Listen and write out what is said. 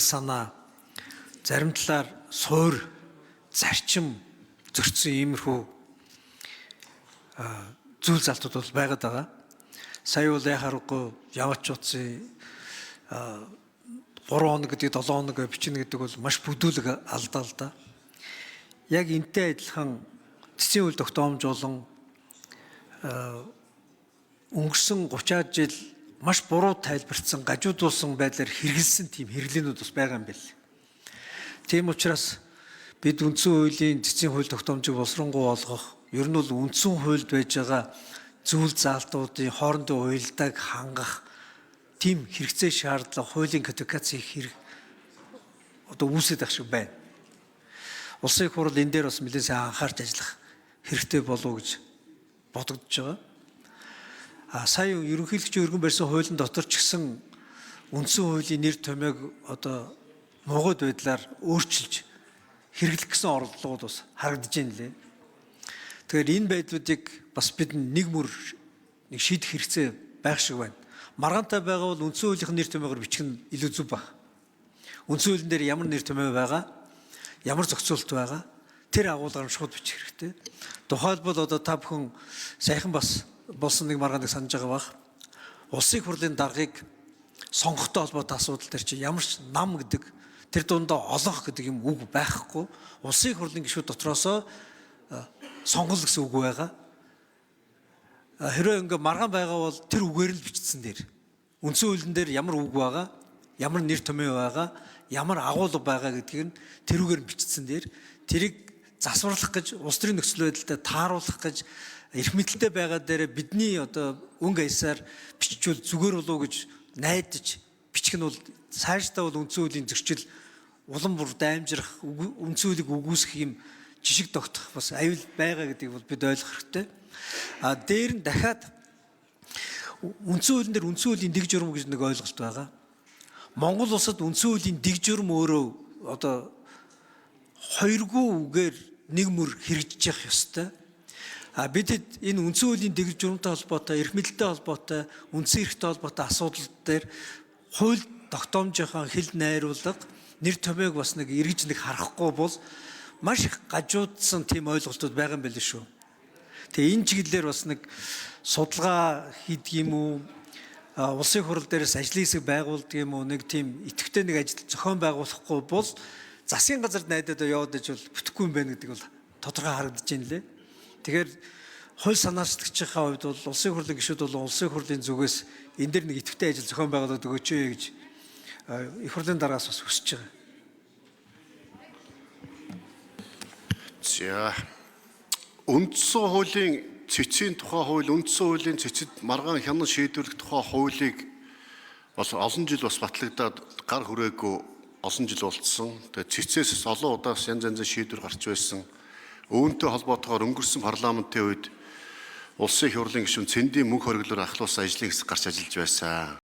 санаа зарим талаар суур зарчим зөрчсөн иймэрхүү зүйл залтууд бол байгаад байгаа. Сая бол яхаарахгүй яваач утсын 3 хоног гэдэг 7 хоног бичнэ гэдэг бол маш бүдүүлэг алдаа л да. Яг энтэй адилхан цэцэн үйл тогтоомж болон өнгөрсөн 30-аад жил маш буруу тайлбарлсан, гажуудуулсан байдлаар хэрэгэлсэн тийм хэрэглээнүүд бас байгаа юм байна. Тийм учраас бид үндсэн хуулийн цэцэн хууль тогтоомжийг боловсронгуй болгох, ер нь бол үндсэн хуульд байж байгаа зүйл заалтуудын хоорондын уялдааг хангах тийм хэрэгцээ шаардлага хуулийн кодификацийн хэрэг одоо үүсэж байх шиг байна. Улсын их хурл энэ дээр бас нэлээд сайн анхаарч ажиллах хэрэгтэй болов уу гэж бодогдож байгаа. Сая ерөнхийлөгчийн өргөн барьсан хуулийн дотор ч гэсэн үндсэн хуулийн нэр томьёог одоо мугад байдлаар өөрчилж хэрэглэх гэсэн оролдлогод бас харагдаж байна лээ. Тэгэхээр энэ байдлуудыг бас бид нэг шийдэх хэрэгцээ байх шиг байна. Маргаантай байгаа бол үндсэн хуулийн нэр томьёогоор бичих нь илүү зөв баг. Үндсэн хуулийн дээр ямар нэр томьёо байгаа, ямар зохицуулалт байгаа, тэр агуулгаар шууд бичих хэрэгтэй. Тухайлбал одоо та бүхэн саяхан бас болсон нэг маргааныг санаж байгаа бах. Улсын их хурлын даргыг сонгохтой холбоотой асуудал төр чи ямар ч нам гэдэг тэр дундаа олонх гэдэг юм үг байхгүй. Улсын их хурлын гишүүд дотроосоо сонгол гэсэн үг байгаа. Хэрвээ ингээ маргаан байгаа бол тэр үгээр л бичсэн дээр. Үндсэн хуулийн дээр ямар үг байгаа, ямар нэр томьёо байгаа, ямар агуулга байгаа гэдгийг нь тэр үгээр бичсэн дээр тэрийг засварлах гэж, улс төрийн нөхцөл байдалтай тааруулах гэж эрх мэдэлтэй байгаа дээр бидний одоо өнгө аясаар биччихвэл зүгээр болов уу гэж найдаж бичих нь бол цаашдаа бол үндсэн хуулийн зөрчил улам бүр даймжрах, үндсэн хуулийг үгүйсэх юм жишг тогтох бас аюул байгаа гэдгийг бол бид ойлгох хэрэгтэй. Дээр нь дахиад үндсэн хуулийн дээр үндсэн хуулийн дэг журам гэж нэг ойлголт байгаа. Монгол улсад үндсэн хуулийн дэг журам өөрөө одоо хоёргүй үгээр нэг мөр хэрэгжиж явах ёстой. Бид энэ үндсэн хуулийн дэг журамтай холбоотой, эрх мэдэлтэй холбоотой, үндсэн эрхтэй холбоотой асуудал дээр хууль тогтоомжийнхаа хил найруулга, нэр томьёог бас нэг эргэж нэг харахгүй бол маш их гажуудсан тийм ойлголтууд байгаа юм байл шүү. Тэгээ энэ чиглэлээр бас нэг судалгаа хийдэг юм уу? Улсын хурал дээрээс ажлын хэсэг байгуулдаг юм уу? Нэг тийм идэвхтэй нэг ажил зохион байгуулахгүй бол засгийн газарт найдаад яваад иж бол бүтэхгүй юм байна гэдэг бол тодорхой харагдаж байна лээ. Тэгэхээр хууль санаачлагчийн хувьд бол улсын хурлын гишүүд бол улсын хурлын зүгээс энэ дэр нэг идэвхтэй ажил зохион байгуулаад өгөөч гэж их хурлын дараагаас бас хүсэж байгаа. За үндсэн хуулийн цэцгийн тухай хууль, үндсэн хуулийн цэцэд маргаан хянан шийдвэрлэх тухай хуулийг бас олон жил бас батлагдаад гар хүрээгүй олон жил болцсон. Тэгээ цэцээс олон удаас янз янзын шийдвэр гарч байсан. Үүнтэй холбоотойгоор өнгөрсөн парламентын үед улсын их хурлын гишүүн цэндийн мөнх хориглоор ахлуулсан ажлын хэсэг гарч ажиллаж байсан.